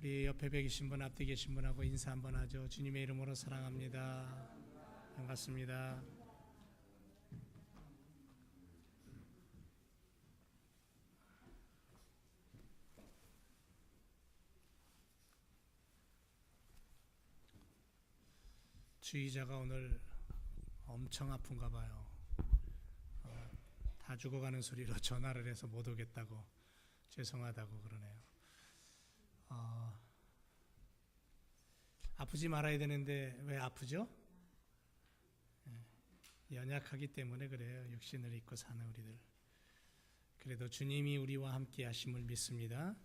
우리 옆에 계신 분, 앞에 계신 분하고 인사 한번 하죠. 주님의 이름으로 사랑합니다. 반갑습니다. 주의자가 오늘 엄청 아픈가 봐요. 다 죽어가는 소리로 전화를 해서 못 오겠다고, 죄송하다고 그러네요. 아프지 말아야 되는데 왜 아프죠? 연약하기 때문에 그래요. 육신을 입고 사는 우리들. 그래도 주님이 우리와 함께 하심을 믿습니다.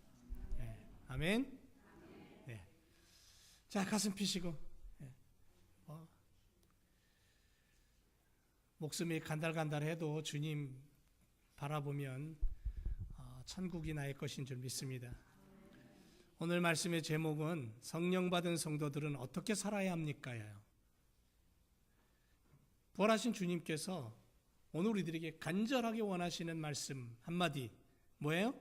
아멘. 네. 자, 가슴 피시고. 목숨이 간달간달해도 주님 바라보면 천국이 나의 것인 줄 믿습니다. 오늘 말씀의 제목은 성령 받은 성도들은 어떻게 살아야 합니까요? 부활하신 주님께서 오늘 우리들에게 간절하게 원하시는 말씀 한마디, 뭐예요?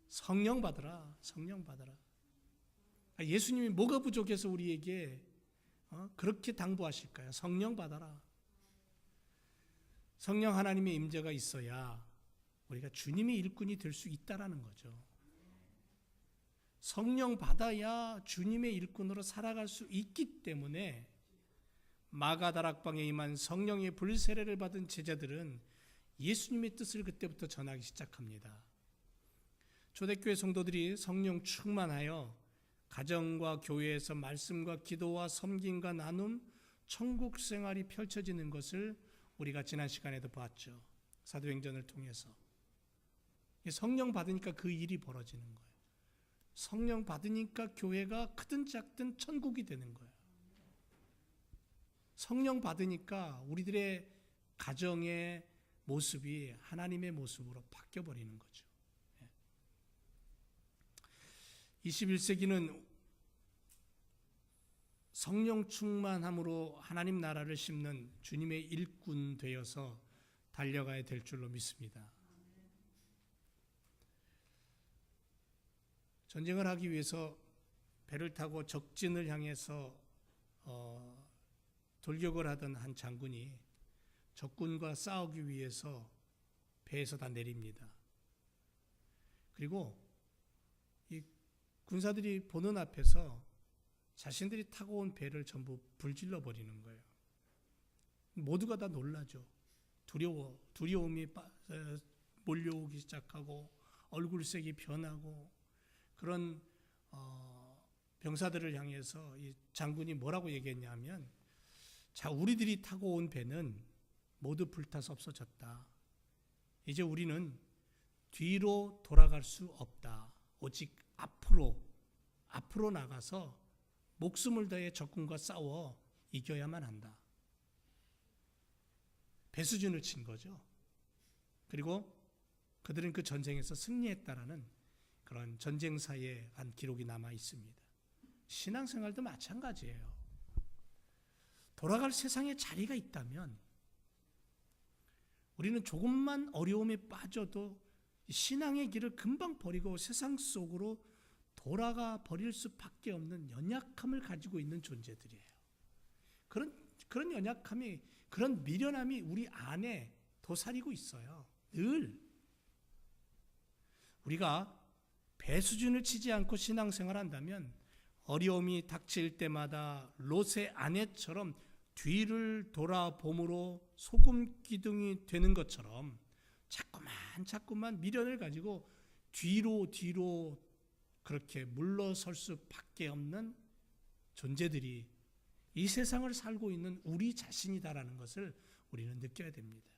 성령 받으라, 성령 받으라. 예수님이 뭐가 부족해서 우리에게 그렇게 당부하실까요? 성령 받아라. 성령 하나님의 임재가 있어야 우리가 주님의 일꾼이 될 수 있다라는 거죠. 성령 받아야 주님의 일꾼으로 살아갈 수 있기 때문에 마가다락방에 임한 성령의 불세례를 받은 제자들은 예수님의 뜻을 그때부터 전하기 시작합니다. 초대교회 성도들이 성령 충만하여 가정과 교회에서 말씀과 기도와 섬김과 나눔, 천국 생활이 펼쳐지는 것을 우리가 지난 시간에도 봤죠. 사도행전을 통해서. 성령 받으니까 그 일이 벌어지는 거예요. 성령 받으니까 교회가 크든 작든 천국이 되는 거예요. 성령 받으니까 우리들의 가정의 모습이 하나님의 모습으로 바뀌어버리는 거죠. 21세기는 성령 충만함으로 하나님 나라를 심는 주님의 일꾼 되어서 달려가야 될 줄로 믿습니다. 전쟁을 하기 위해서 배를 타고 적진을 향해서 돌격을 하던 한 장군이 적군과 싸우기 위해서 배에서 다 내립니다. 그리고 이 군사들이 보는 앞에서 자신들이 타고 온 배를 전부 불질러 버리는 거예요. 모두가 다 놀라죠. 두려움이 몰려오기 시작하고 얼굴색이 변하고 그런 병사들을 향해서 이 장군이 뭐라고 얘기했냐면, 자, 우리들이 타고 온 배는 모두 불타서 없어졌다. 이제 우리는 뒤로 돌아갈 수 없다. 오직 앞으로 나가서 목숨을 다해 적군과 싸워 이겨야만 한다. 배수진을 친 거죠. 그리고 그들은 그 전쟁에서 승리했다라는 그런 전쟁사에 한 기록이 남아 있습니다. 신앙생활도 마찬가지예요. 돌아갈 세상에 자리가 있다면 우리는 조금만 어려움에 빠져도 신앙의 길을 금방 버리고 세상 속으로 돌아가 버릴 수밖에 없는 연약함을 가지고 있는 존재들이에요. 그런 연약함이, 그런 미련함이 우리 안에 도사리고 있어요. 늘 우리가 배수준을 치지 않고 신앙생활을 한다면 어려움이 닥칠 때마다 롯의 아내처럼 뒤를 돌아봄으로 소금 기둥이 되는 것처럼 자꾸만 미련을 가지고 뒤로 그렇게 물러설 수밖에 없는 존재들이 이 세상을 살고 있는 우리 자신이다라는 것을 우리는 느껴야 됩니다.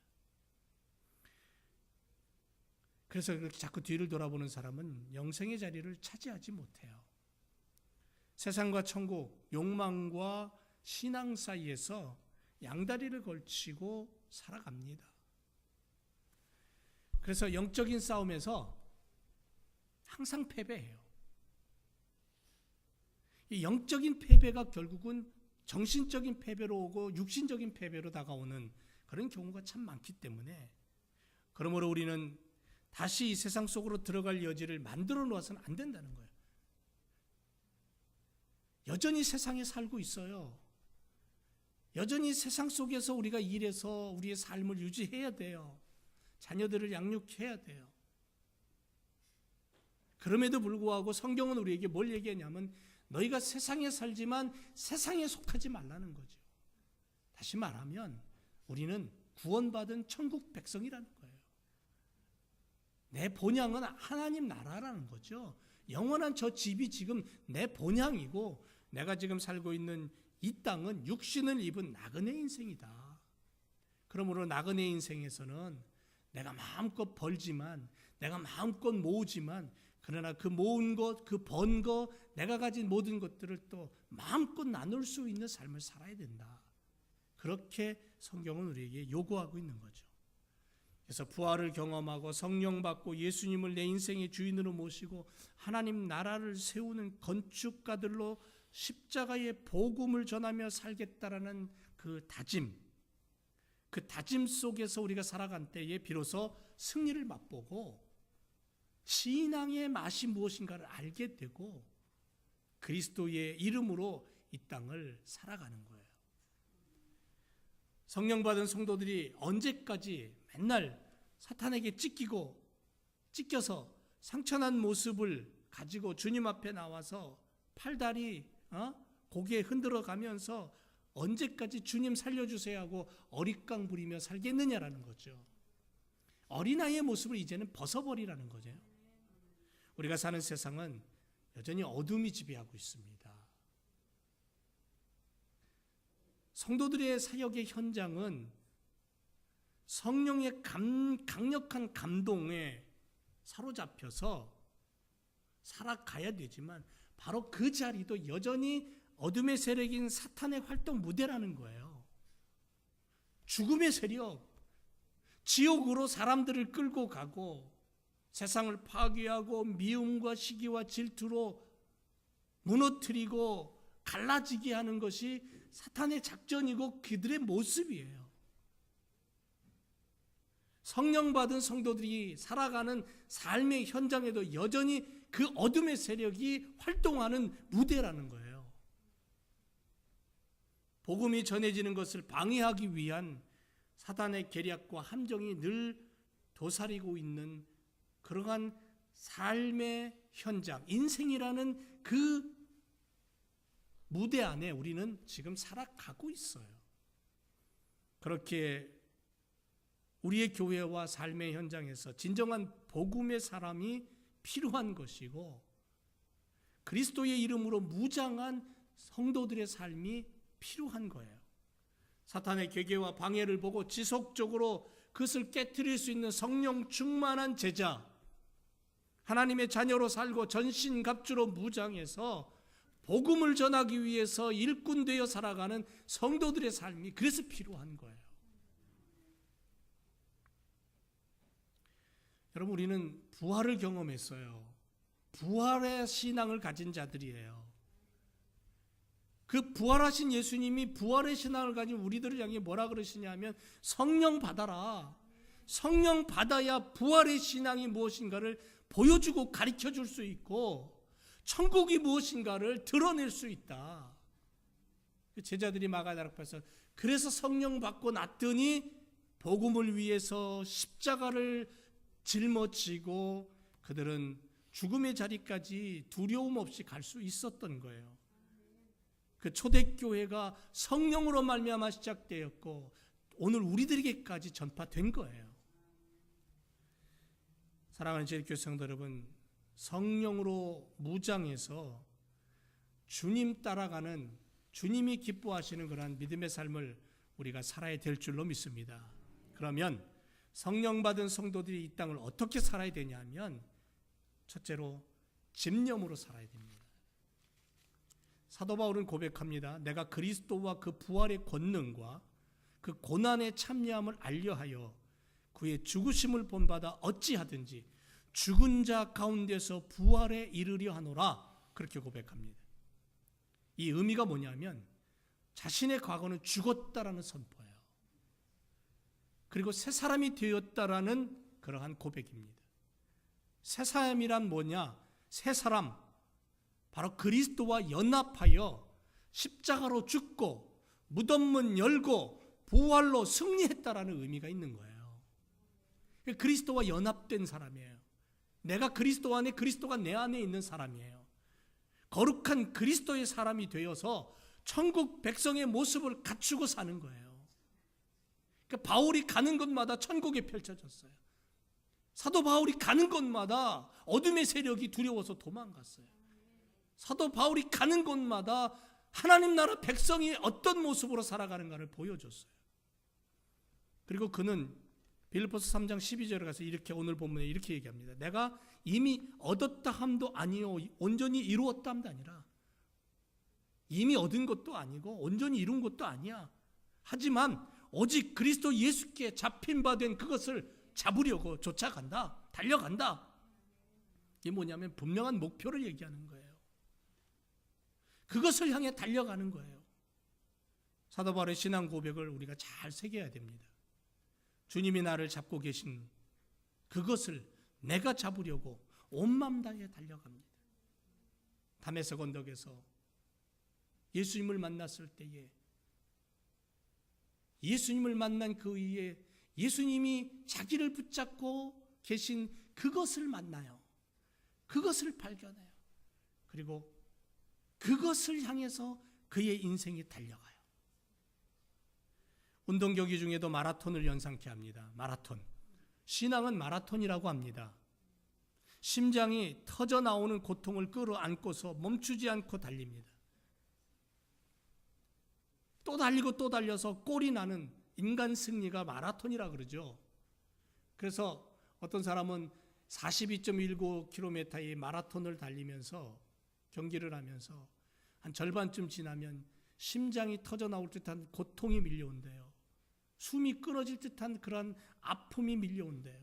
그래서 그렇게 자꾸 뒤를 돌아보는 사람은 영생의 자리를 차지하지 못해요. 세상과 천국, 욕망과 신앙 사이에서 양다리를 걸치고 살아갑니다. 그래서 영적인 싸움에서 항상 패배해요. 이 영적인 패배가 결국은 정신적인 패배로 오고 육신적인 패배로 다가오는 그런 경우가 참 많기 때문에, 그러므로 우리는 다시 이 세상 속으로 들어갈 여지를 만들어 놓아서는 안 된다는 거예요. 여전히 세상에 살고 있어요. 여전히 세상 속에서 우리가 일해서 우리의 삶을 유지해야 돼요. 자녀들을 양육해야 돼요. 그럼에도 불구하고 성경은 우리에게 뭘 얘기하냐면 너희가 세상에 살지만 세상에 속하지 말라는 거죠. 다시 말하면 우리는 구원받은 천국 백성이라는 거예요. 내 본향은 하나님 나라라는 거죠. 영원한 저 집이 지금 내 본향이고 내가 지금 살고 있는 이 땅은 육신을 입은 나그네 인생이다. 그러므로 나그네 인생에서는 내가 마음껏 벌지만, 내가 마음껏 모으지만, 그러나 그 모은 것, 그 번 것, 내가 가진 모든 것들을 또 마음껏 나눌 수 있는 삶을 살아야 된다. 그렇게 성경은 우리에게 요구하고 있는 거죠. 그래서 부활을 경험하고 성령 받고 예수님을 내 인생의 주인으로 모시고 하나님 나라를 세우는 건축가들로 십자가의 복음을 전하며 살겠다라는 그 다짐 속에서 우리가 살아간 때에 비로소 승리를 맛보고 신앙의 맛이 무엇인가를 알게 되고 그리스도의 이름으로 이 땅을 살아가는 거예요. 성령 받은 성도들이 언제까지 맨날 사탄에게 찢겨서 상처난 모습을 가지고 주님 앞에 나와서 팔다리 고개 흔들어 가면서 언제까지 주님 살려주세요 하고 어릿강 부리며 살겠느냐라는 거죠. 어린아이의 모습을 이제는 벗어버리라는 거죠. 우리가 사는 세상은 여전히 어둠이 지배하고 있습니다. 성도들의 사역의 현장은 성령의 강력한 감동에 사로잡혀서 살아가야 되지만 바로 그 자리도 여전히 어둠의 세력인 사탄의 활동 무대라는 거예요. 죽음의 세력, 지옥으로 사람들을 끌고 가고 세상을 파괴하고 미움과 시기와 질투로 무너뜨리고 갈라지게 하는 것이 사탄의 작전이고 그들의 모습이에요. 성령 받은 성도들이 살아가는 삶의 현장에도 여전히 그 어둠의 세력이 활동하는 무대라는 거예요. 복음이 전해지는 것을 방해하기 위한 사탄의 계략과 함정이 늘 도사리고 있는 그러한 삶의 현장, 인생이라는 그 무대 안에 우리는 지금 살아가고 있어요. 그렇게 우리의 교회와 삶의 현장에서 진정한 복음의 사람이 필요한 것이고 그리스도의 이름으로 무장한 성도들의 삶이 필요한 거예요. 사탄의 계계와 방해를 보고 지속적으로 그것을 깨트릴 수 있는 성령 충만한 제자, 하나님의 자녀로 살고 전신갑주로 무장해서 복음을 전하기 위해서 일꾼 되어 살아가는 성도들의 삶이 그래서 필요한 거예요. 여러분, 우리는 부활을 경험했어요. 부활의 신앙을 가진 자들이에요. 그 부활하신 예수님이 부활의 신앙을 가진 우리들을 향해 뭐라 그러시냐면 성령 받아라. 성령 받아야 부활의 신앙이 무엇인가를 보여주고 가르쳐 줄 수 있고 천국이 무엇인가를 드러낼 수 있다. 제자들이 마가다락방에서 그래서 성령 받고 났더니 복음을 위해서 십자가를 짊어지고 그들은 죽음의 자리까지 두려움 없이 갈 수 있었던 거예요. 그 초대교회가 성령으로 말미암아 시작되었고 오늘 우리들에게까지 전파된 거예요. 사랑하는 제일교회 성도 여러분, 성령으로 무장해서 주님 따라가는, 주님이 기뻐하시는 그러한 믿음의 삶을 우리가 살아야 될 줄로 믿습니다. 그러면 성령 받은 성도들이 이 땅을 어떻게 살아야 되냐면 첫째로 집념으로 살아야 됩니다. 사도 바울은 고백합니다. 내가 그리스도와 그 부활의 권능과 그 고난의 참여함을 알려하여 그의 죽으심을 본받아 어찌하든지 죽은 자 가운데서 부활에 이르려 하노라. 그렇게 고백합니다. 이 의미가 뭐냐면 자신의 과거는 죽었다라는 선포예요. 그리고 새 사람이 되었다라는 그러한 고백입니다. 새 사람이란 뭐냐? 새 사람, 바로 그리스도와 연합하여 십자가로 죽고 무덤문 열고 부활로 승리했다라는 의미가 있는 거예요. 그리스도와 연합된 사람이에요. 내가 그리스도 안에, 그리스도가 내 안에 있는 사람이에요. 거룩한 그리스도의 사람이 되어서 천국 백성의 모습을 갖추고 사는 거예요. 그러니까 바울이 가는 곳마다 천국이 펼쳐졌어요. 사도 바울이 가는 곳마다 어둠의 세력이 두려워서 도망갔어요. 사도 바울이 가는 곳마다 하나님 나라 백성이 어떤 모습으로 살아가는가를 보여줬어요. 그리고 그는 빌립보서 3장 12절에 가서 이렇게, 오늘 본문에 이렇게 얘기합니다. 내가 이미 얻었다 함도 아니요 온전히 이루었다 함도 아니라, 이미 얻은 것도 아니고 온전히 이룬 것도 아니야. 하지만 오직 그리스도 예수께 잡힌 바 된 그것을 잡으려고 쫓아간다, 달려간다. 이게 뭐냐면 분명한 목표를 얘기하는 거예요. 그것을 향해 달려가는 거예요. 사도 바울의 신앙 고백을 우리가 잘 새겨야 됩니다. 주님이 나를 잡고 계신 그것을 내가 잡으려고 온 마음 다해 달려갑니다. 다메섹 언덕에서 예수님을 만났을 때에, 예수님을 만난 그 이후에 예수님이 자기를 붙잡고 계신 그것을 만나요. 그것을 발견해요. 그리고 그것을 향해서 그의 인생이 달려가요. 운동 경기 중에도 마라톤을 연상케 합니다. 마라톤. 신앙은 마라톤이라고 합니다. 심장이 터져 나오는 고통을 끌어안고서 멈추지 않고 달립니다. 또 달리고 또 달려서 꼴이 나는 인간 승리가 마라톤이라 그러죠. 그래서 어떤 사람은 42.19km의 마라톤을 달리면서 경기를 하면서 한 절반쯤 지나면 심장이 터져 나올 듯한 고통이 밀려온대요. 숨이 끊어질 듯한 그런 아픔이 밀려온대요.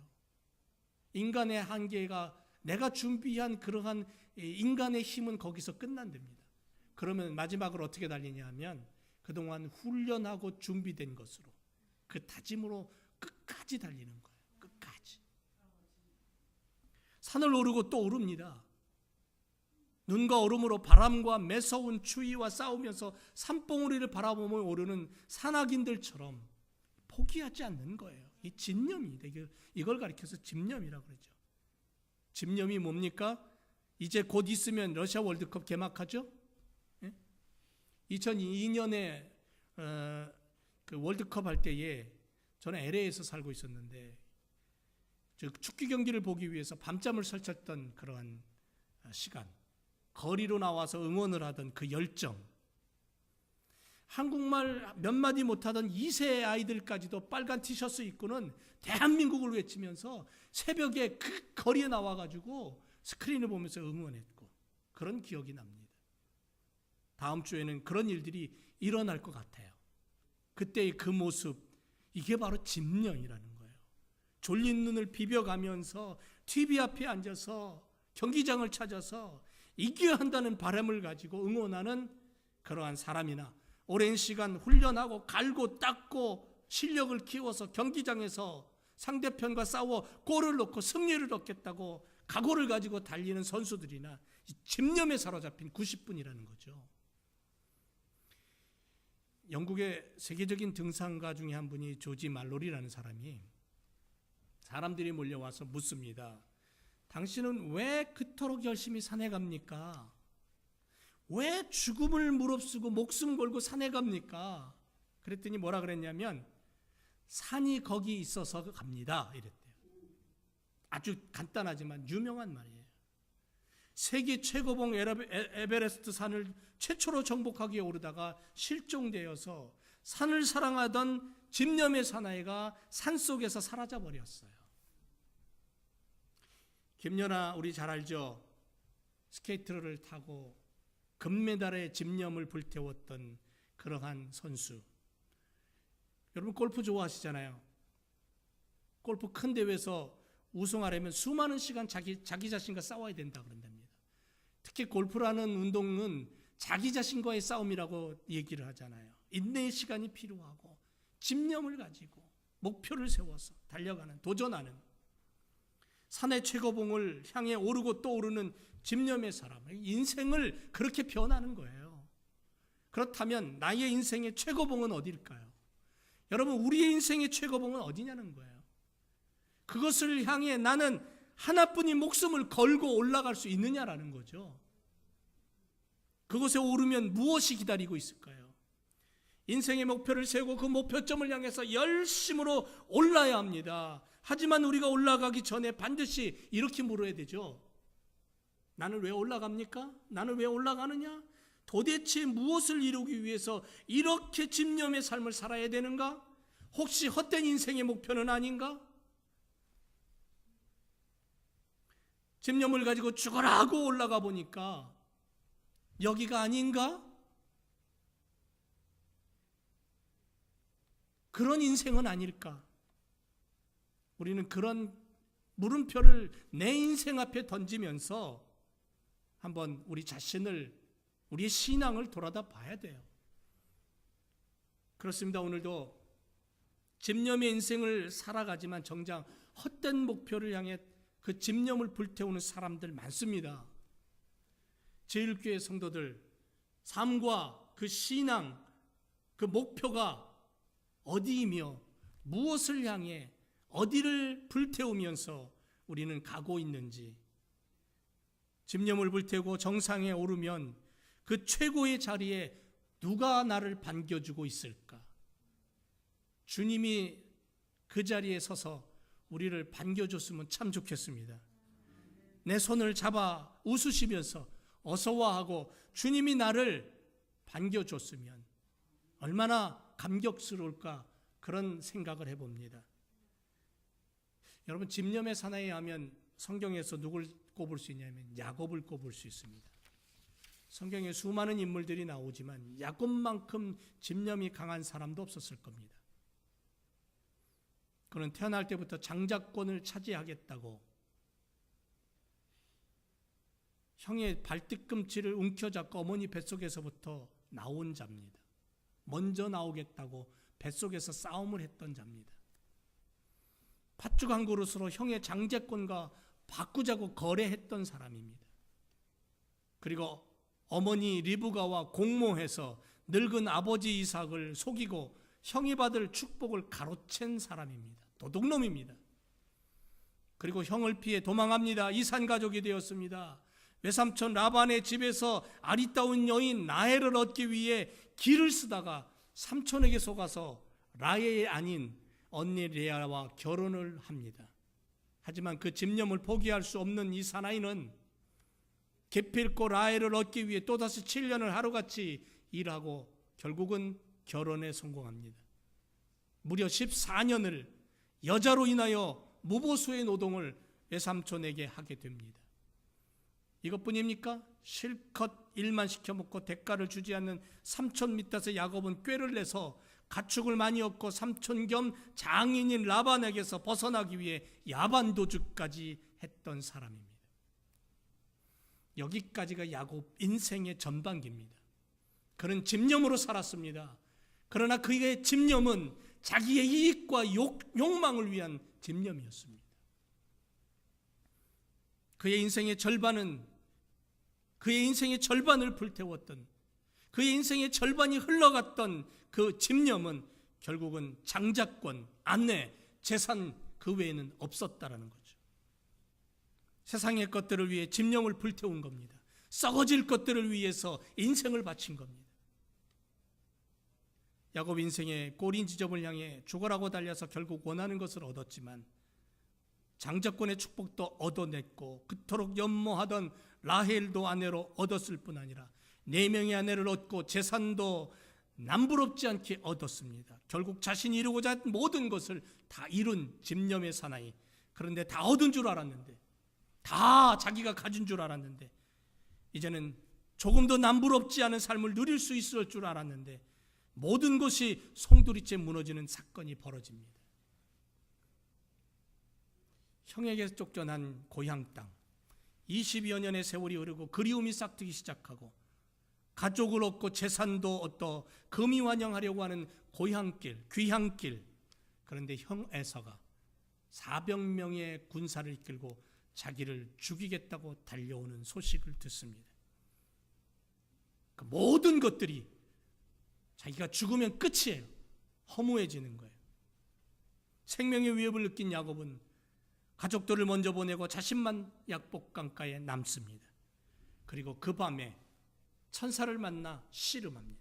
인간의 한계가, 내가 준비한 그러한 인간의 힘은 거기서 끝난답니다. 그러면 마지막으로 어떻게 달리냐 하면 그동안 훈련하고 준비된 것으로, 그 다짐으로 끝까지 달리는 거예요. 끝까지. 산을 오르고 또 오릅니다. 눈과 얼음으로 바람과 매서운 추위와 싸우면서 산봉우리를 바라보며 오르는 산악인들처럼 포기하지 않는 거예요. 이 집념입니다. 이걸 가리켜서 집념이라고 그러죠. 집념이 뭡니까? 이제 곧 있으면 러시아 월드컵 개막하죠. 2002년에 그 월드컵 할 때에 저는 LA에서 살고 있었는데, 축구 경기를 보기 위해서 밤잠을 설쳤던 그러한 시간, 거리로 나와서 응원을 하던 그 열정, 한국말 몇 마디 못하던 2세 아이들까지도 빨간 티셔츠 입고는 대한민국을 외치면서 새벽에 그 거리에 나와가지고 스크린을 보면서 응원했고, 그런 기억이 납니다. 다음 주에는 그런 일들이 일어날 것 같아요. 그때의 그 모습, 이게 바로 집념이라는 거예요. 졸린 눈을 비벼가면서 TV 앞에 앉아서 경기장을 찾아서 이겨야 한다는 바람을 가지고 응원하는 그러한 사람이나, 오랜 시간 훈련하고 갈고 닦고 실력을 키워서 경기장에서 상대편과 싸워 골을 넣고 승리를 얻겠다고 각오를 가지고 달리는 선수들이나, 이 집념에 사로잡힌 90분이라는 거죠. 영국의 세계적인 등산가 중에 한 분이 조지 말로리라는 사람이, 사람들이 몰려와서 묻습니다. 당신은 왜 그토록 열심히 산에 갑니까? 왜 죽음을 무릅쓰고 목숨 걸고 산에 갑니까? 그랬더니 뭐라 그랬냐면, 산이 거기 있어서 갑니다, 이랬대요. 아주 간단하지만 유명한 말이에요. 세계 최고봉 에베레스트 산을 최초로 정복하기 위해 오르다가 실종되어서 산을 사랑하던 집념의 사나이가 산속에서 사라져버렸어요. 김연아, 우리 잘 알죠? 스케이트를 타고 금메달의 집념을 불태웠던 그러한 선수. 여러분 골프 좋아하시잖아요. 골프 큰 대회에서 우승하려면 수많은 시간 자기 자신과 싸워야 된다 그런답니다. 특히 골프라는 운동은 자기 자신과의 싸움이라고 얘기를 하잖아요. 인내의 시간이 필요하고 집념을 가지고 목표를 세워서 달려가는, 도전하는. 산의 최고봉을 향해 오르고 또 오르는 집념의 사람, 인생을 그렇게 변하는 거예요. 그렇다면 나의 인생의 최고봉은 어딜까요? 여러분, 우리의 인생의 최고봉은 어디냐는 거예요. 그것을 향해 나는 하나뿐인 목숨을 걸고 올라갈 수 있느냐라는 거죠. 그곳에 오르면 무엇이 기다리고 있을까요? 인생의 목표를 세우고 그 목표점을 향해서 열심으로 올라야 합니다. 하지만 우리가 올라가기 전에 반드시 이렇게 물어야 되죠. 나는 왜 올라갑니까? 나는 왜 올라가느냐? 도대체 무엇을 이루기 위해서 이렇게 집념의 삶을 살아야 되는가? 혹시 헛된 인생의 목표는 아닌가? 집념을 가지고 죽어라 하고 올라가 보니까 여기가 아닌가? 그런 인생은 아닐까? 우리는 그런 물음표를 내 인생 앞에 던지면서 한번 우리 자신을, 우리의 신앙을 돌아다 봐야 돼요. 그렇습니다. 오늘도 집념의 인생을 살아가지만 정작 헛된 목표를 향해 그 집념을 불태우는 사람들 많습니다. 제1교회 성도들, 삶과 그 신앙, 그 목표가 어디이며 무엇을 향해 어디를 불태우면서 우리는 가고 있는지, 집념을 불태우고 정상에 오르면 그 최고의 자리에 누가 나를 반겨주고 있을까? 주님이 그 자리에 서서 우리를 반겨줬으면 참 좋겠습니다. 내 손을 잡아 웃으시면서 어서와 하고 주님이 나를 반겨줬으면 얼마나 감격스러울까, 그런 생각을 해봅니다. 여러분, 집념의 사나이에 하면 성경에서 누굴 꼽을 수 있냐면 야곱을 꼽을 수 있습니다. 성경에 수많은 인물들이 나오지만 야곱만큼 집념이 강한 사람도 없었을 겁니다. 그는 태어날 때부터 장자권을 차지하겠다고 형의 발뒤꿈치를 움켜잡고 어머니 뱃속에서부터 나온 자입니다. 먼저 나오겠다고 뱃속에서 싸움을 했던 자입니다. 팥죽 한 그릇으로 형의 장자권과 바꾸자고 거래했던 사람입니다. 그리고 어머니 리브가와 공모해서 늙은 아버지 이삭을 속이고 형이 받을 축복을 가로챈 사람입니다. 도둑놈입니다. 그리고 형을 피해 도망합니다. 이산 가족이 되었습니다. 외삼촌 라반의 집에서 아리따운 여인 라헬을 얻기 위해 길을 쓰다가 삼촌에게 속아서 라헬이 아닌 언니 레아와 결혼을 합니다. 하지만 그 집념을 포기할 수 없는 이 사나이는 기필코 라헬을 얻기 위해 또다시 7년을 하루같이 일하고 결국은 결혼에 성공합니다. 무려 14년을 여자로 인하여 무보수의 노동을 외삼촌에게 하게 됩니다. 이것뿐입니까? 실컷 일만 시켜먹고 대가를 주지 않는 삼촌 밑에서 야곱은 꾀를 내서 가축을 많이 얻고 삼촌 겸 장인인 라반에게서 벗어나기 위해 야반도주까지 했던 사람입니다. 여기까지가 야곱 인생의 전반기입니다. 그는 집념으로 살았습니다. 그러나 그의 집념은 자기의 이익과 욕망을 위한 집념이었습니다. 그의 인생의 절반을 불태웠던, 그의 인생의 절반이 흘러갔던 그 집념은 결국은 장자권, 아내, 재산 그 외에는 없었다라는 거죠. 세상의 것들을 위해 집념을 불태운 겁니다. 썩어질 것들을 위해서 인생을 바친 겁니다. 야곱 인생의 꼬린 지점을 향해 죽어라고 달려서 결국 원하는 것을 얻었지만 장자권의 축복도 얻어냈고 그토록 연모하던 라헬도 아내로 얻었을 뿐 아니라 4명의 아내를 얻고 재산도 남부럽지 않게 얻었습니다. 결국 자신이 이루고자 한 모든 것을 다 이룬 집념의 사나이. 그런데 다 얻은 줄 알았는데, 다 자기가 가진 줄 알았는데, 이제는 조금도 남부럽지 않은 삶을 누릴 수 있을 줄 알았는데 모든 것이 송두리째 무너지는 사건이 벌어집니다. 형에게 쫓겨난 고향 땅, 20여 년의 세월이 흐르고 그리움이 싹트기 시작하고 가족을 얻고 재산도 얻어 금이환영하려고 하는 고향길, 귀향길. 그런데 형 에서가 400명의 군사를 이끌고 자기를 죽이겠다고 달려오는 소식을 듣습니다. 그 모든 것들이 자기가 죽으면 끝이에요. 허무해지는 거예요. 생명의 위협을 느낀 야곱은 가족들을 먼저 보내고 자신만 약복강가에 남습니다. 그리고 그 밤에 천사를 만나 씨름합니다.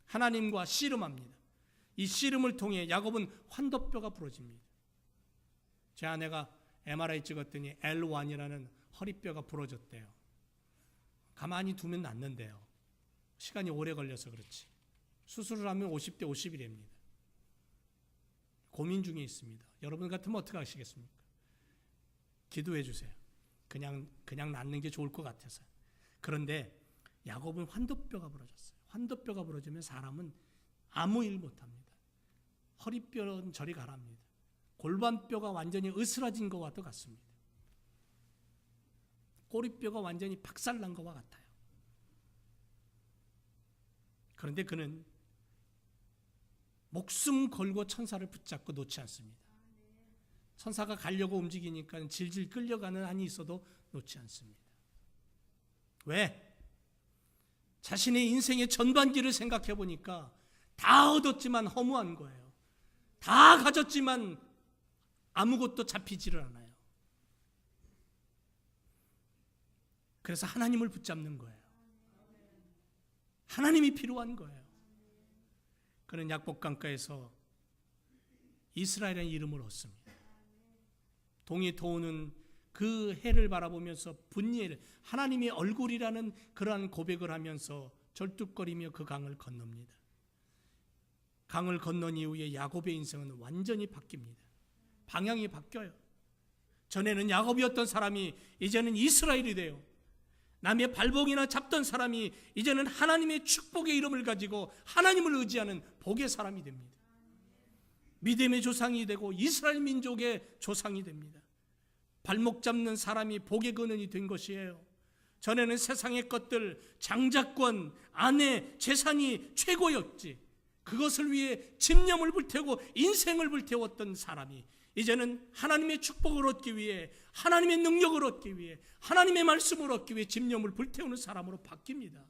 하나님과 씨름합니다. 이 씨름을 통해 야곱은 환도뼈가 부러집니다. 제 아내가 MRI 찍었더니 L1이라는 허리뼈가 부러졌대요. 가만히 두면 낫는데요. 시간이 오래 걸려서 그렇지. 수술을 하면 50대 50이랍니다. 고민 중에 있습니다. 여러분 같으면 어떻게 하시겠습니까? 기도해 주세요. 그냥 낫는 게 좋을 것 같아서. 그런데 야곱은 환도뼈가 부러졌어요. 환도뼈가 부러지면 사람은 아무 일 못합니다. 허리뼈는 저리 가랍니다. 골반뼈가 완전히 으스러진 것과 같습니다. 꼬리뼈가 완전히 박살난 것과 같아요. 그런데 그는 목숨 걸고 천사를 붙잡고 놓지 않습니다. 천사가 가려고 움직이니까 질질 끌려가는 한이 있어도 놓지 않습니다. 왜? 자신의 인생의 전반기를 생각해 보니까 다 얻었지만 허무한 거예요. 다 가졌지만 아무것도 잡히지를 않아요. 그래서 하나님을 붙잡는 거예요. 하나님이 필요한 거예요. 그는 약복강가에서 이스라엘이라는 이름을 얻습니다. 동이 도우는 그 해를 바라보면서 분이엘, 하나님의 얼굴이라는 그러한 고백을 하면서 절뚝거리며 그 강을 건넙니다. 강을 건넌 이후에 야곱의 인생은 완전히 바뀝니다. 방향이 바뀌어요. 전에는 야곱이었던 사람이 이제는 이스라엘이 돼요. 남의 발복이나 잡던 사람이 이제는 하나님의 축복의 이름을 가지고 하나님을 의지하는 복의 사람이 됩니다. 믿음의 조상이 되고 이스라엘 민족의 조상이 됩니다. 발목 잡는 사람이 복의 근원이 된 것이에요. 전에는 세상의 것들, 장자권, 아내, 재산이 최고였지. 그것을 위해 집념을 불태우고 인생을 불태웠던 사람이 이제는 하나님의 축복을 얻기 위해, 하나님의 능력을 얻기 위해, 하나님의 말씀을 얻기 위해 집념을 불태우는 사람으로 바뀝니다.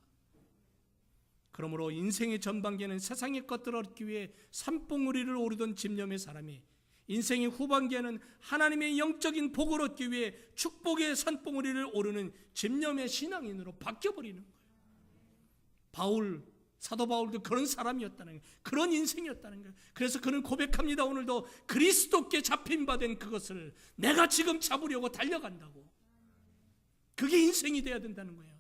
그러므로 인생의 전반기에는 세상의 것들을 얻기 위해 산봉우리를 오르던 집념의 사람이 인생의 후반기에는 하나님의 영적인 복을 얻기 위해 축복의 산봉우리를 오르는 집념의 신앙인으로 바뀌어버리는 거예요. 사도 바울도 그런 사람이었다는 거예요. 그런 인생이었다는 거예요. 그래서 그는 고백합니다. 오늘도 그리스도께 잡힌 바 된 그것을 내가 지금 잡으려고 달려간다고. 그게 인생이 돼야 된다는 거예요.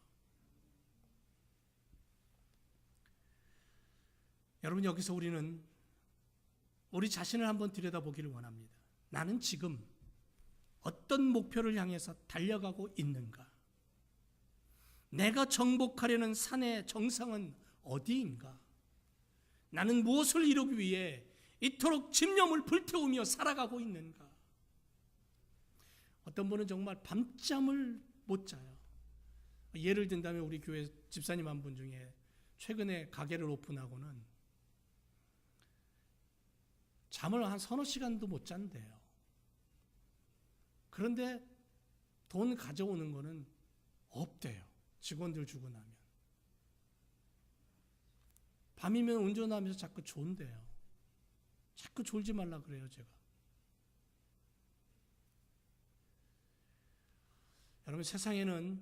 여러분, 여기서 우리는 우리 자신을 한번 들여다보기를 원합니다. 나는 지금 어떤 목표를 향해서 달려가고 있는가? 내가 정복하려는 산의 정상은 어디인가? 나는 무엇을 이루기 위해 이토록 집념을 불태우며 살아가고 있는가? 어떤 분은 정말 밤잠을 못 자요. 예를 든다면 우리 교회 집사님 한 분 중에 최근에 가게를 오픈하고는 잠을 한 서너 시간도 못 잔대요. 그런데 돈 가져오는 거는 없대요. 직원들 주고 나면. 밤이면 운전하면서 자꾸 존대요. 자꾸 졸지 말라 그래요, 제가. 여러분, 세상에는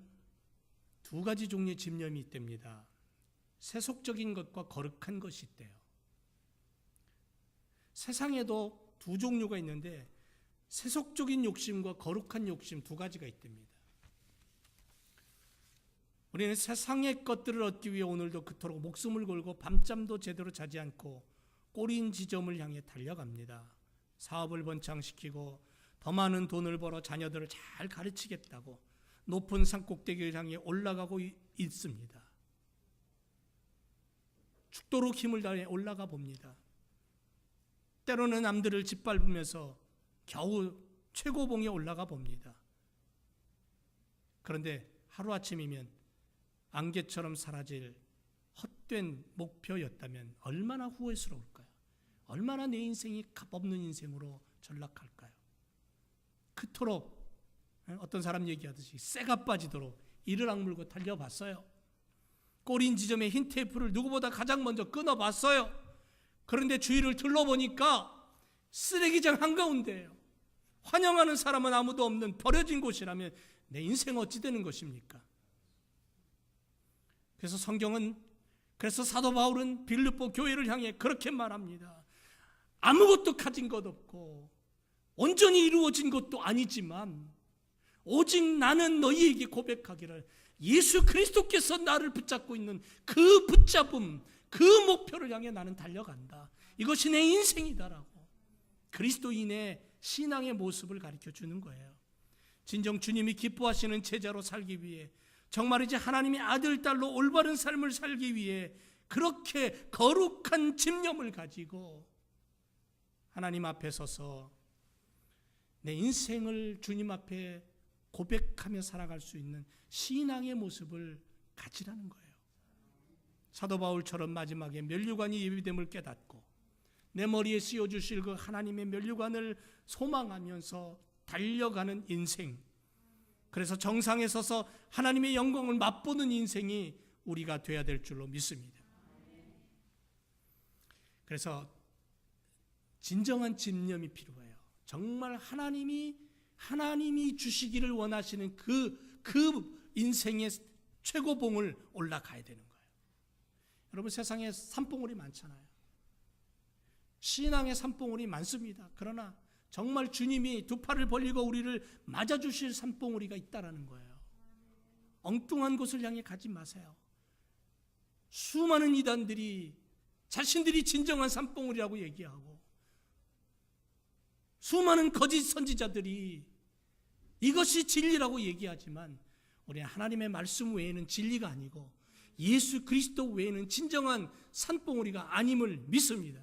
두 가지 종류의 집념이 있답니다. 세속적인 것과 거룩한 것이 있대요. 세상에도 두 종류가 있는데 세속적인 욕심과 거룩한 욕심 두 가지가 있답니다. 우리는 세상의 것들을 얻기 위해 오늘도 그토록 목숨을 걸고 밤잠도 제대로 자지 않고 꼬린 지점을 향해 달려갑니다. 사업을 번창시키고 더 많은 돈을 벌어 자녀들을 잘 가르치겠다고 높은 산꼭대기를 향해 올라가고 있습니다. 죽도록 힘을 다해 올라가 봅니다. 때로는 남들을 짓밟으면서 겨우 최고봉에 올라가 봅니다. 그런데 하루아침이면 안개처럼 사라질 헛된 목표였다면 얼마나 후회스러울까요? 얼마나 내 인생이 값없는 인생으로 전락할까요? 그토록 어떤 사람 얘기하듯이 쇠가 빠지도록 이를 악물고 달려봤어요. 꼬린 지점에 흰 테이프를 누구보다 가장 먼저 끊어봤어요. 그런데 주위를 둘러보니까 쓰레기장 한가운데예요. 환영하는 사람은 아무도 없는 버려진 곳이라면 내 인생 어찌 되는 것입니까? 그래서 그래서 사도 바울은 빌립보 교회를 향해 그렇게 말합니다. 아무것도 가진 것 없고 온전히 이루어진 것도 아니지만 오직 나는 너희에게 고백하기를 예수 그리스도께서 나를 붙잡고 있는 그 붙잡음, 그 목표를 향해 나는 달려간다. 이것이 내 인생이다라고 그리스도인의 신앙의 모습을 가르쳐 주는 거예요. 진정 주님이 기뻐하시는 제자로 살기 위해, 정말이지 하나님의 아들, 딸로 올바른 삶을 살기 위해 그렇게 거룩한 집념을 가지고 하나님 앞에 서서 내 인생을 주님 앞에 고백하며 살아갈 수 있는 신앙의 모습을 가지라는 거예요. 사도 바울처럼 마지막에 면류관이 예비됨을 깨닫고 내 머리에 씌워주실 그 하나님의 면류관을 소망하면서 달려가는 인생, 그래서 정상에 서서 하나님의 영광을 맛보는 인생이 우리가 돼야 될 줄로 믿습니다. 그래서 진정한 집념이 필요해요. 정말 하나님이 주시기를 원하시는 그 인생의 최고봉을 올라가야 되는 거예요. 여러분, 세상에 산봉우리 많잖아요. 신앙의 산봉우리 많습니다. 그러나 정말 주님이 두 팔을 벌리고 우리를 맞아주실 산봉우리가 있다라는 거예요. 엉뚱한 곳을 향해 가지 마세요. 수많은 이단들이 자신들이 진정한 산봉우리라고 얘기하고, 수많은 거짓 선지자들이 이것이 진리라고 얘기하지만 우리는 하나님의 말씀 외에는 진리가 아니고 예수 그리스도 외에는 진정한 산봉우리가 아님을 믿습니다.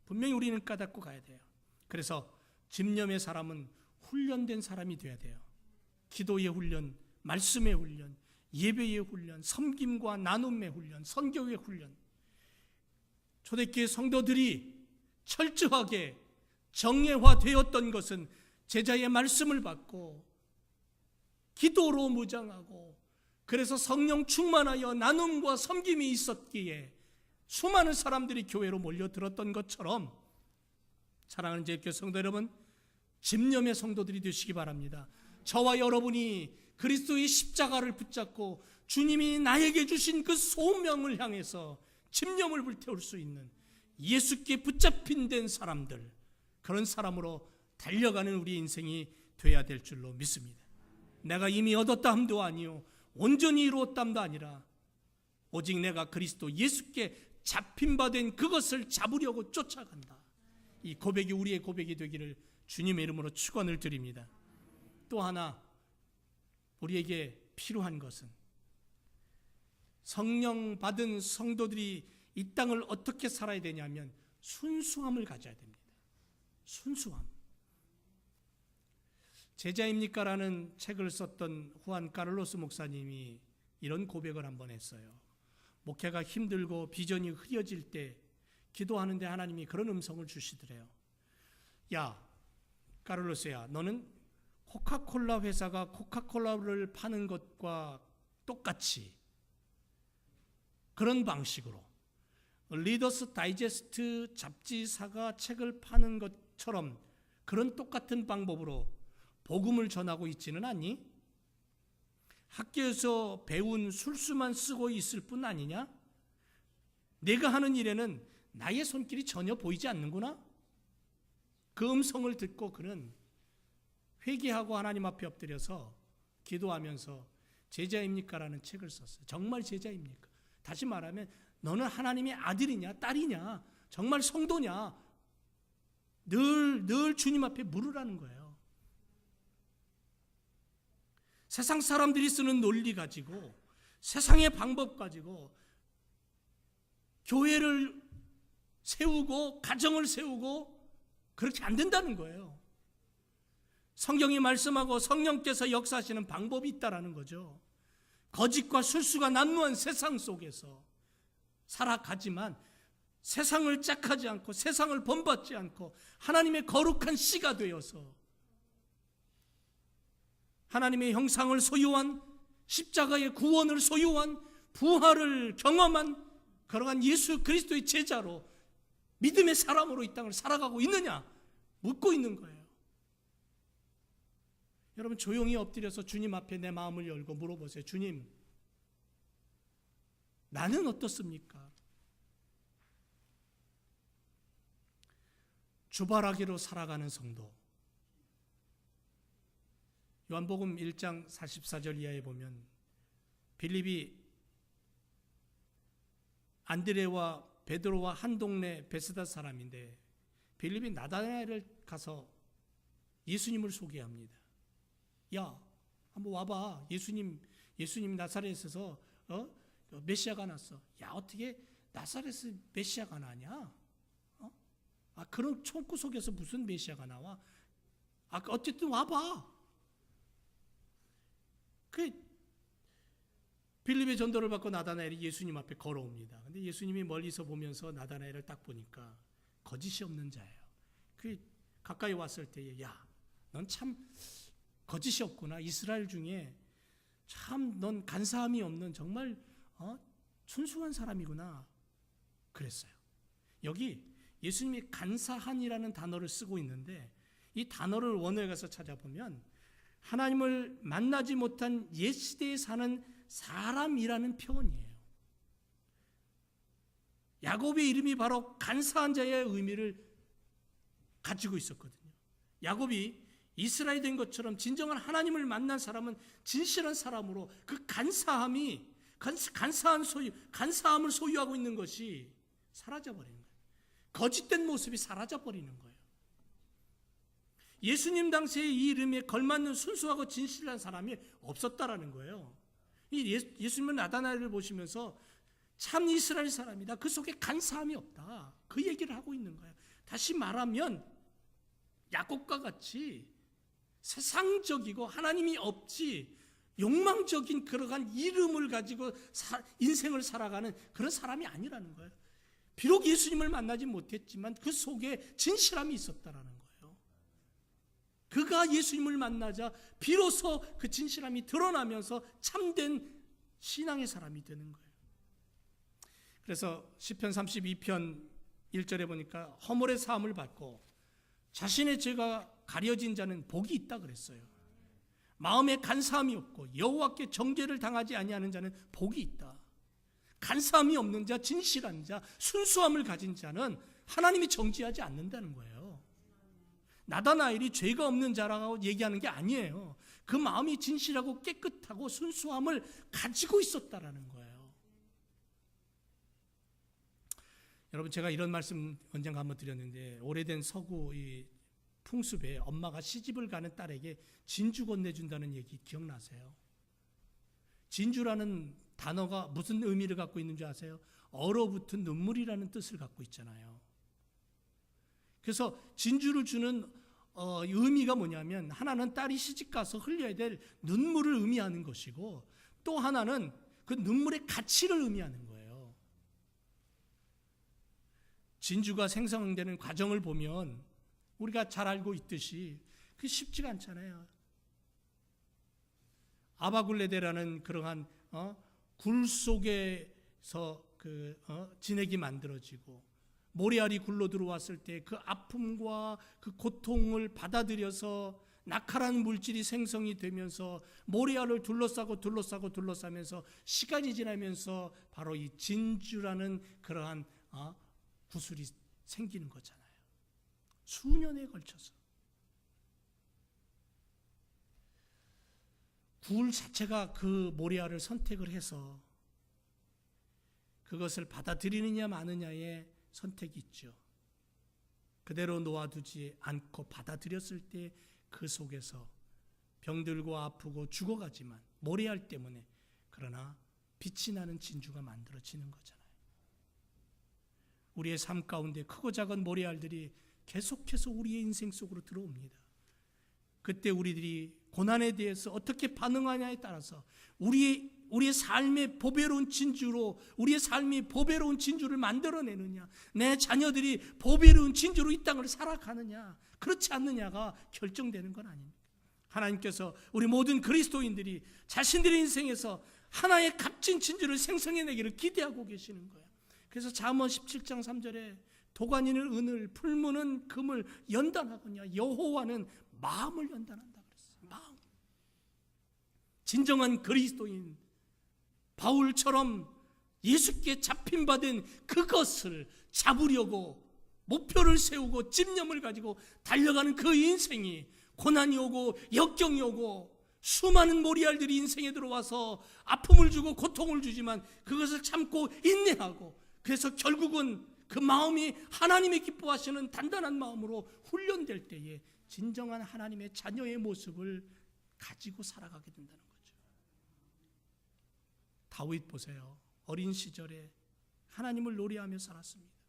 분명히 우리는 깨닫고 가야 돼요. 그래서 집념의 사람은 훈련된 사람이 돼야 돼요. 기도의 훈련, 말씀의 훈련, 예배의 훈련, 섬김과 나눔의 훈련, 선교의 훈련. 초대교회 성도들이 철저하게 정예화되었던 것은 제자의 말씀을 받고 기도로 무장하고, 그래서 성령 충만하여 나눔과 섬김이 있었기에 수많은 사람들이 교회로 몰려들었던 것처럼, 사랑하는 제교회 성도 여러분, 집념의 성도들이 되시기 바랍니다. 저와 여러분이 그리스도의 십자가를 붙잡고 주님이 나에게 주신 그 소명을 향해서 집념을 불태울 수 있는 예수께 붙잡힌 된 사람들, 그런 사람으로 달려가는 우리 인생이 돼야 될 줄로 믿습니다. 내가 이미 얻었다 함도 아니요 온전히 이루었다 함도 아니라 오직 내가 그리스도 예수께 잡힌 바 된 그것을 잡으려고 쫓아간다. 이 고백이 우리의 고백이 되기를 주님의 이름으로 축원을 드립니다. 또 하나 우리에게 필요한 것은, 성령 받은 성도들이 이 땅을 어떻게 살아야 되냐면 순수함을 가져야 됩니다. 순수함. 제자입니까? 라는 책을 썼던 후안 카를로스 목사님이 이런 고백을 한번 했어요. 목회가 힘들고 비전이 흐려질 때 기도하는데 하나님이 그런 음성을 주시더래요. 야, 카를로스야, 너는 코카콜라 회사가 코카콜라를 파는 것과 똑같이 그런 방식으로, 리더스 다이제스트 잡지사가 책을 파는 것처럼 그런 똑같은 방법으로 복음을 전하고 있지는 않니? 학교에서 배운 술수만 쓰고 있을 뿐 아니냐? 내가 하는 일에는 나의 손길이 전혀 보이지 않는구나? 그 음성을 듣고 그는 회개하고 하나님 앞에 엎드려서 기도하면서 제자입니까? 라는 책을 썼어요. 정말 제자입니까? 다시 말하면 너는 하나님의 아들이냐 딸이냐, 정말 성도냐, 늘 주님 앞에 물으라는 거예요. 세상 사람들이 쓰는 논리 가지고, 세상의 방법 가지고 교회를 세우고 가정을 세우고 그렇게 안 된다는 거예요. 성경이 말씀하고 성령께서 역사하시는 방법이 있다라는 거죠. 거짓과 술수가 난무한 세상 속에서 살아가지만 세상을 짝하지 않고 세상을 본받지 않고 하나님의 거룩한 씨가 되어서 하나님의 형상을 소유한, 십자가의 구원을 소유한, 부활을 경험한 그러한 예수 그리스도의 제자로, 믿음의 사람으로 이 땅을 살아가고 있느냐 묻고 있는 거예요. 여러분, 조용히 엎드려서 주님 앞에 내 마음을 열고 물어보세요. 주님, 나는 어떻습니까? 주바라기로 살아가는 성도. 요한복음 1장 44절 이하에 보면 빌립이 안드레와 베드로와 한 동네 베스다 사람인데, 빌립이 나다나엘을 가서 예수님을 소개합니다. 야, 한번 와봐. 예수님 나사렛에서 메시아가 났어. 야, 어떻게 나사렛에서 메시아가 나냐? 그런 총구 속에서 무슨 메시아가 나와? 어쨌든 와봐. 빌립의 전도를 받고 나다나엘이 예수님 앞에 걸어옵니다. 근데 예수님이 멀리서 보면서 나다나엘을 딱 보니까 거짓이 없는 자예요. 가까이 왔을 때에, 야, 넌 참 거짓이 없구나. 이스라엘 중에 참 넌 간사함이 없는 정말 순수한 사람이구나. 그랬어요. 여기 예수님이 간사한이라는 단어를 쓰고 있는데, 이 단어를 원어에 가서 찾아보면 하나님을 만나지 못한 옛 시대에 사는 사람이라는 표현이에요. 야곱의 이름이 바로 간사한 자의 의미를 가지고 있었거든요. 야곱이 이스라엘 된 것처럼 진정한 하나님을 만난 사람은 진실한 사람으로 그 간사함을 소유하고 있는 것이 사라져버리는 거예요. 거짓된 모습이 사라져버리는 거예요. 예수님 당시에 이 이름에 걸맞는 순수하고 진실한 사람이 없었다라는 거예요. 예수님은 나다나엘을 보시면서 참 이스라엘 사람이다. 그 속에 간사함이 없다. 그 얘기를 하고 있는 거예요. 다시 말하면 야곱과 같이 세상적이고 하나님이 없지 욕망적인 그러한 이름을 가지고 인생을 살아가는 그런 사람이 아니라는 거예요. 비록 예수님을 만나지 못했지만 그 속에 진실함이 있었다라는 거예요. 그가 예수님을 만나자 비로소 그 진실함이 드러나면서 참된 신앙의 사람이 되는 거예요. 그래서 시편 32편 1절에 보니까 허물의 사함을 받고 자신의 죄가 가려진 자는 복이 있다 그랬어요. 마음에 간사함이 없고 여호와께 정죄를 당하지 아니하는 자는 복이 있다. 간사함이 없는 자, 진실한 자, 순수함을 가진 자는 하나님이 정죄하지 않는다는 거예요. 나다나엘이 죄가 없는 자라고 얘기하는 게 아니에요. 그 마음이 진실하고 깨끗하고 순수함을 가지고 있었다라는 거예요. 여러분, 제가 이런 말씀 언젠가 한번 드렸는데, 오래된 서구 이 풍습에 엄마가 시집을 가는 딸에게 진주 건네준다는 얘기 기억나세요? 진주라는 단어가 무슨 의미를 갖고 있는 줄 아세요? 얼어붙은 눈물이라는 뜻을 갖고 있잖아요. 그래서 진주를 주는 의미가 뭐냐면, 하나는 딸이 시집가서 흘려야 될 눈물을 의미하는 것이고, 또 하나는 그 눈물의 가치를 의미하는 거예요. 진주가 생성되는 과정을 보면 우리가 잘 알고 있듯이 그게 쉽지가 않잖아요. 아바굴레데라는 그러한 굴 속에서 진액이 만들어지고, 모래알이 굴러 들어왔을 때 그 아픔과 그 고통을 받아들여서 낙하라는 물질이 생성이 되면서 모래알을 둘러싸면서 시간이 지나면서 바로 이 진주라는 그러한 구슬이 생기는 거잖아요. 수년에 걸쳐서. 굴 자체가 그 모래알을 선택을 해서 그것을 받아들이느냐 마느냐의 선택이 있죠. 그대로 놓아두지 않고 받아들였을 때 그 속에서 병들고 아프고 죽어가지만 모래알 때문에, 그러나 빛이 나는 진주가 만들어지는 거잖아요. 우리의 삶 가운데 크고 작은 모래알들이 계속해서 우리의 인생 속으로 들어옵니다. 그때 우리들이 고난에 대해서 어떻게 반응하냐에 따라서 우리의 삶의 보배로운 진주로, 우리의 삶이 보배로운 진주를 만들어내느냐, 내 자녀들이 보배로운 진주로 이 땅을 살아가느냐, 그렇지 않느냐가 결정되는 건 아닙니다. 하나님께서 우리 모든 그리스도인들이 자신들의 인생에서 하나의 값진 진주를 생성해내기를 기대하고 계시는 거예요. 그래서 잠언 17장 3절에 도가니는 은을, 풀무는 금을 연단하거냐 여호와는 마음을 연단한다 그랬어요. 마음. 진정한 그리스도인 바울처럼 예수께 잡힌받은 그것을 잡으려고 목표를 세우고 집념을 가지고 달려가는 그 인생이 고난이 오고 역경이 오고 수많은 모리알들이 인생에 들어와서 아픔을 주고 고통을 주지만 그것을 참고 인내하고 그래서 결국은 그 마음이 하나님이 기뻐하시는 단단한 마음으로 훈련될 때에 진정한 하나님의 자녀의 모습을 가지고 살아가게 된다는 거죠. 다윗 보세요. 어린 시절에 하나님을 노래하며 살았습니다.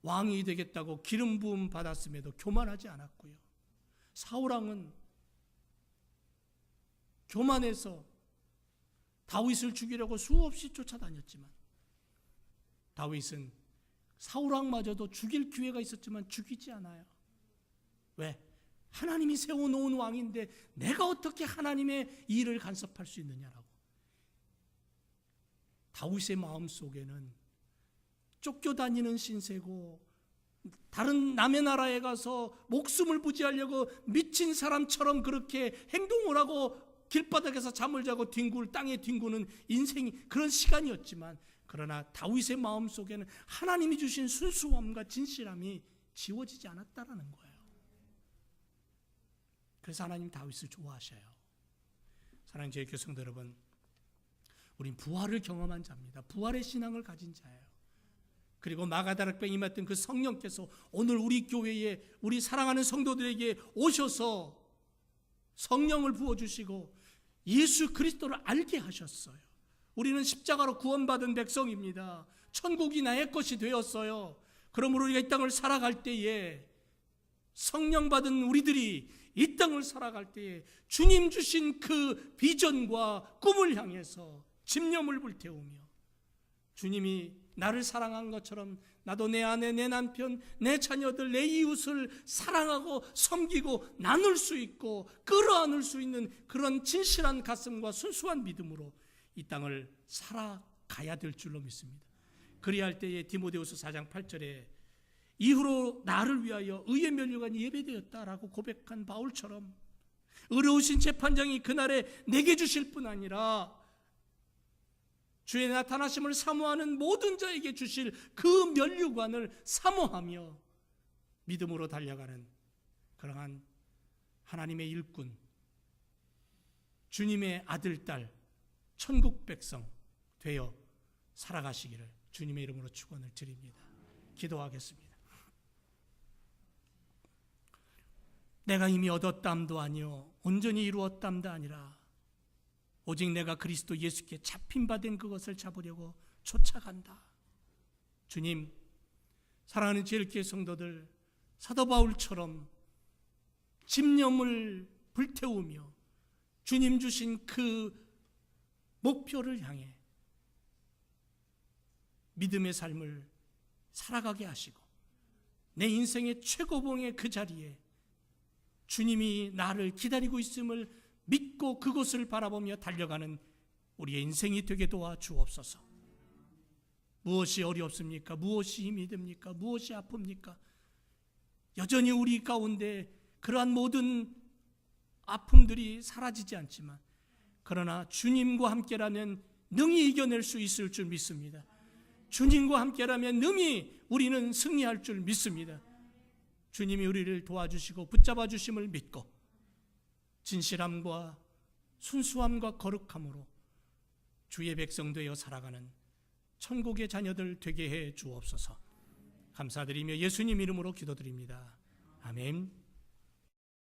왕이 되겠다고 기름 부음 받았음에도 교만하지 않았고요. 사울왕은 교만해서 다윗을 죽이려고 수없이 쫓아다녔지만 다윗은 사울왕마저도 죽일 기회가 있었지만 죽이지 않아요. 왜? 하나님이 세워놓은 왕인데 내가 어떻게 하나님의 일을 간섭할 수 있느냐라고. 다윗의 마음속에는 쫓겨다니는 신세고 다른 남의 나라에 가서 목숨을 부지하려고 미친 사람처럼 그렇게 행동을 하고 길바닥에서 잠을 자고 땅에 뒹구는 인생이 그런 시간이었지만 그러나 다윗의 마음속에는 하나님이 주신 순수함과 진실함이 지워지지 않았다라는 거예요. 그래서 하나님 다윗을 좋아하셔요. 사랑하는 제 교성들 여러분, 우린 부활을 경험한 자입니다. 부활의 신앙을 가진 자예요. 그리고 마가다락방에 임했던 그 성령께서 오늘 우리 교회에 우리 사랑하는 성도들에게 오셔서 성령을 부어주시고 예수 그리스도를 알게 하셨어요. 우리는 십자가로 구원받은 백성입니다. 천국이 나의 것이 되었어요. 그러므로 우리가 이 땅을 살아갈 때에 성령 받은 우리들이 이 땅을 살아갈 때에 주님 주신 그 비전과 꿈을 향해서 집념을 불태우며 주님이 나를 사랑한 것처럼 나도 내 아내, 내 남편, 내 자녀들, 내 이웃을 사랑하고 섬기고 나눌 수 있고 끌어안을 수 있는 그런 진실한 가슴과 순수한 믿음으로 이 땅을 살아가야 될 줄로 믿습니다. 그리할 때에 디모데후서 4장 8절에 이후로 나를 위하여 의의 면류관이 예배되었다라고 고백한 바울처럼 의로우신 재판장이 그날에 내게 주실 뿐 아니라 주의 나타나심을 사모하는 모든 자에게 주실 그 면류관을 사모하며 믿음으로 달려가는 그러한 하나님의 일꾼, 주님의 아들, 딸, 천국 백성 되어 살아가시기를 주님의 이름으로 축원을 드립니다. 기도하겠습니다. 내가 이미 얻었담도 아니요 온전히 이루었담도 아니라 오직 내가 그리스도 예수께 잡힌 바 된 그것을 잡으려고 쫓아간다. 주님, 사랑하는 제일교회 성도들 사도 바울처럼 집념을 불태우며 주님 주신 그 목표를 향해 믿음의 삶을 살아가게 하시고 내 인생의 최고봉의 그 자리에 주님이 나를 기다리고 있음을 믿고 그곳을 바라보며 달려가는 우리의 인생이 되게 도와 주옵소서. 무엇이 어렵습니까? 무엇이 힘이 듭니까? 무엇이 아픕니까? 여전히 우리 가운데 그러한 모든 아픔들이 사라지지 않지만 그러나 주님과 함께라면 능히 이겨낼 수 있을 줄 믿습니다. 주님과 함께라면 능히 우리는 승리할 줄 믿습니다. 주님이 우리를 도와주시고 붙잡아 주심을 믿고 진실함과 순수함과 거룩함으로 주의 백성 되어 살아가는 천국의 자녀들 되게 해 주옵소서. 감사드리며 예수님 이름으로 기도드립니다. 아멘.